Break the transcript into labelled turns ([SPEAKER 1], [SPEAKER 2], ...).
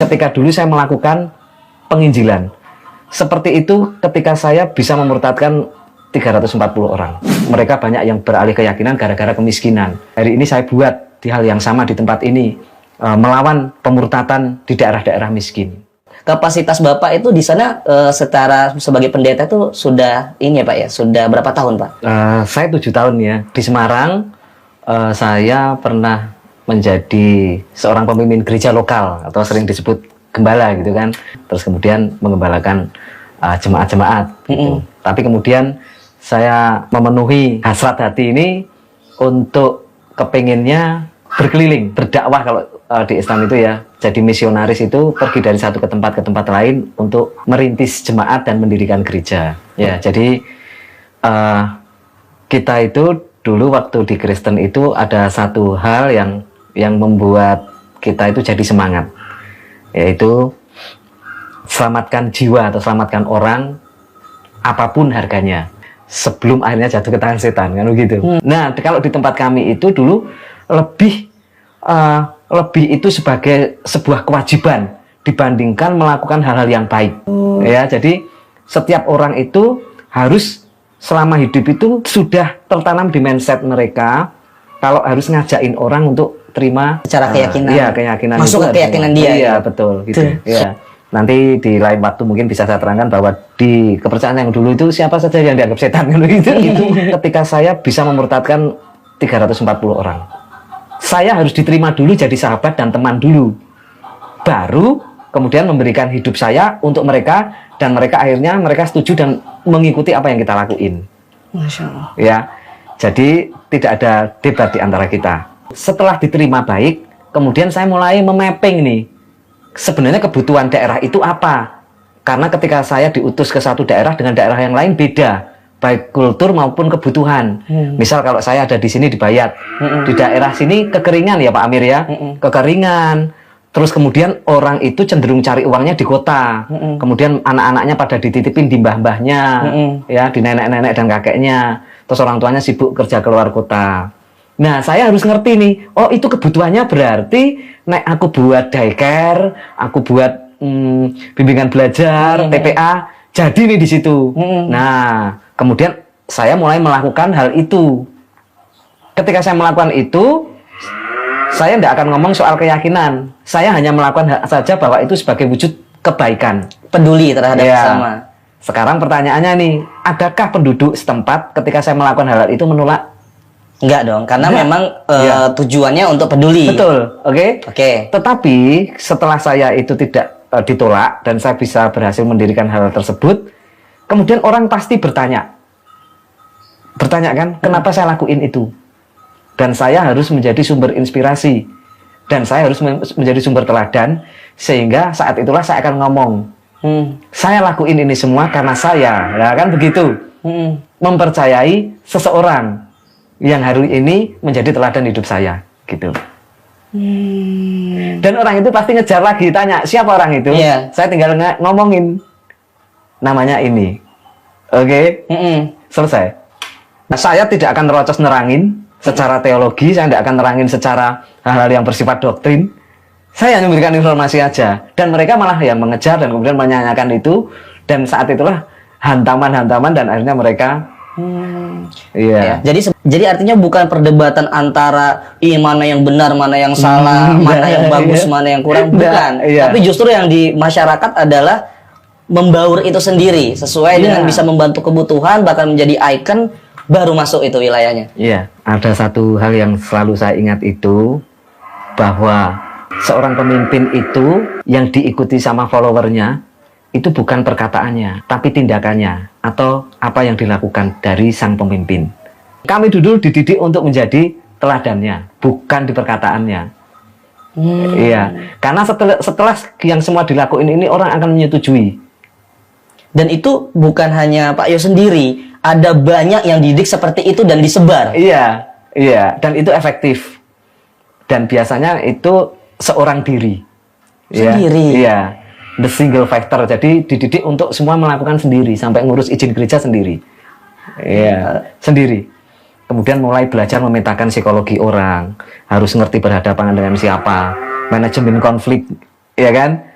[SPEAKER 1] Ketika dulu saya melakukan penginjilan, seperti itu ketika saya bisa memurtadkan 340 orang. Mereka banyak yang beralih keyakinan gara-gara kemiskinan. Hari ini saya buat di hal yang sama di tempat ini, melawan pemurtatan di daerah-daerah miskin.
[SPEAKER 2] Kapasitas Bapak itu di sana secara sebagai pendeta itu sudah ini ya Pak ya, sudah berapa tahun Pak?
[SPEAKER 1] Saya 7 tahun ya. Di Semarang, saya pernah menjadi seorang pemimpin gereja lokal atau sering disebut gembala gitu kan. Terus kemudian mengembalakan jemaat-jemaat gitu. Tapi kemudian saya memenuhi hasrat hati ini untuk kepinginnya berkeliling, berdakwah kalau di Islam itu ya. Jadi misionaris itu pergi dari satu ke tempat lain untuk merintis jemaat dan mendirikan gereja. Ya, jadi kita itu dulu waktu di Kristen itu ada satu hal yang membuat kita itu jadi semangat, yaitu selamatkan jiwa atau selamatkan orang apapun harganya sebelum akhirnya jatuh ke tangan setan, kan begitu. Nah, kalau di tempat kami itu dulu lebih itu sebagai sebuah kewajiban dibandingkan melakukan hal-hal yang baik. Ya, jadi setiap orang itu harus selama hidup itu sudah tertanam di mindset mereka kalau harus ngajakin orang untuk terima
[SPEAKER 2] Secara keyakinan.
[SPEAKER 1] Iya, keyakinan
[SPEAKER 2] masuk
[SPEAKER 1] itu
[SPEAKER 2] ke keyakinan dia.
[SPEAKER 1] Iya, betul gitu. Iya. Nanti di lain waktu mungkin bisa saya terangkan bahwa di kepercayaan yang dulu itu siapa saja yang dianggap setan kan begitu. Itu ketika saya bisa memurtadkan 340 orang. Saya harus diterima dulu jadi sahabat dan teman dulu. Baru kemudian memberikan hidup saya untuk mereka, dan mereka akhirnya setuju dan mengikuti apa yang kita lakuin.
[SPEAKER 2] Masya Allah.
[SPEAKER 1] Ya. Jadi tidak ada debat di antara kita. Setelah diterima baik, kemudian saya mulai memapping nih, sebenarnya kebutuhan daerah itu apa. Karena ketika saya diutus ke satu daerah dengan daerah yang lain beda, baik kultur maupun kebutuhan. Misal kalau saya ada di sini di Bayat, di daerah sini kekeringan ya Pak Amir ya, kekeringan. Terus kemudian orang itu cenderung cari uangnya di kota. Kemudian anak-anaknya pada dititipin di mbah-mbahnya, ya, di nenek-nenek dan kakeknya. Terus orang tuanya sibuk kerja keluar kota. Nah, saya harus ngerti nih, oh itu kebutuhannya berarti aku buat daycare, aku buat bimbingan belajar, TPA, jadi nih di situ. Nah, kemudian saya mulai melakukan hal itu. Ketika saya melakukan itu, saya tidak akan ngomong soal keyakinan. Saya hanya melakukan saja bahwa itu sebagai wujud kebaikan.
[SPEAKER 2] Peduli terhadap
[SPEAKER 1] Ya.
[SPEAKER 2] sesama.
[SPEAKER 1] Sekarang pertanyaannya nih, adakah penduduk setempat ketika saya melakukan hal itu menolak?
[SPEAKER 2] Enggak dong, karena
[SPEAKER 1] Enggak.
[SPEAKER 2] memang
[SPEAKER 1] Iya.
[SPEAKER 2] tujuannya untuk peduli.
[SPEAKER 1] Betul, oke?
[SPEAKER 2] Oke.
[SPEAKER 1] Tetapi setelah saya itu tidak ditolak dan saya bisa berhasil mendirikan hal tersebut, kemudian orang pasti bertanya kan, kenapa saya lakuin itu? Dan saya harus menjadi sumber inspirasi, dan saya harus menjadi sumber teladan, sehingga saat itulah saya akan ngomong, saya lakuin ini semua karena saya, ya kan begitu, mempercayai seseorang yang hari ini menjadi teladan hidup saya, gitu. Dan orang itu pasti ngejar lagi, tanya siapa orang itu.
[SPEAKER 2] Iya.
[SPEAKER 1] Saya tinggal ngomongin namanya ini, oke? Selesai. Nah, saya tidak akan nerocos nerangin secara teologi, saya tidak akan nerangin secara hal-hal yang bersifat doktrin. Saya hanya memberikan informasi aja, dan mereka malah yang mengejar dan kemudian menyanyikan itu, dan saat itulah hantaman-hantaman, dan akhirnya mereka
[SPEAKER 2] Ya, jadi artinya bukan perdebatan antara mana yang benar, mana yang salah, mana yang bagus, mana yang kurang, bukan.
[SPEAKER 1] Iya.
[SPEAKER 2] Tapi justru yang di masyarakat adalah membaur itu sendiri sesuai dengan bisa membantu kebutuhan, bahkan menjadi ikon, baru masuk itu wilayahnya.
[SPEAKER 1] Iya, ada satu hal yang selalu saya ingat itu, bahwa seorang pemimpin itu yang diikuti sama followernya itu bukan perkataannya, tapi tindakannya atau apa yang dilakukan dari sang pemimpin. Kami dulu dididik untuk menjadi teladannya, bukan di perkataannya. Iya, karena setelah yang semua dilakuin ini orang akan menyetujui.
[SPEAKER 2] Dan itu bukan hanya Pak Yo sendiri, ada banyak yang didik seperti itu dan disebar.
[SPEAKER 1] Iya, dan itu efektif. Dan biasanya itu seorang diri.
[SPEAKER 2] Sendiri.
[SPEAKER 1] Iya. The single factor, jadi dididik untuk semua melakukan sendiri, sampai ngurus izin gereja sendiri. Iya, sendiri. Kemudian mulai belajar memetakan psikologi orang, harus ngerti berhadapan dengan siapa, manajemen konflik, ya kan?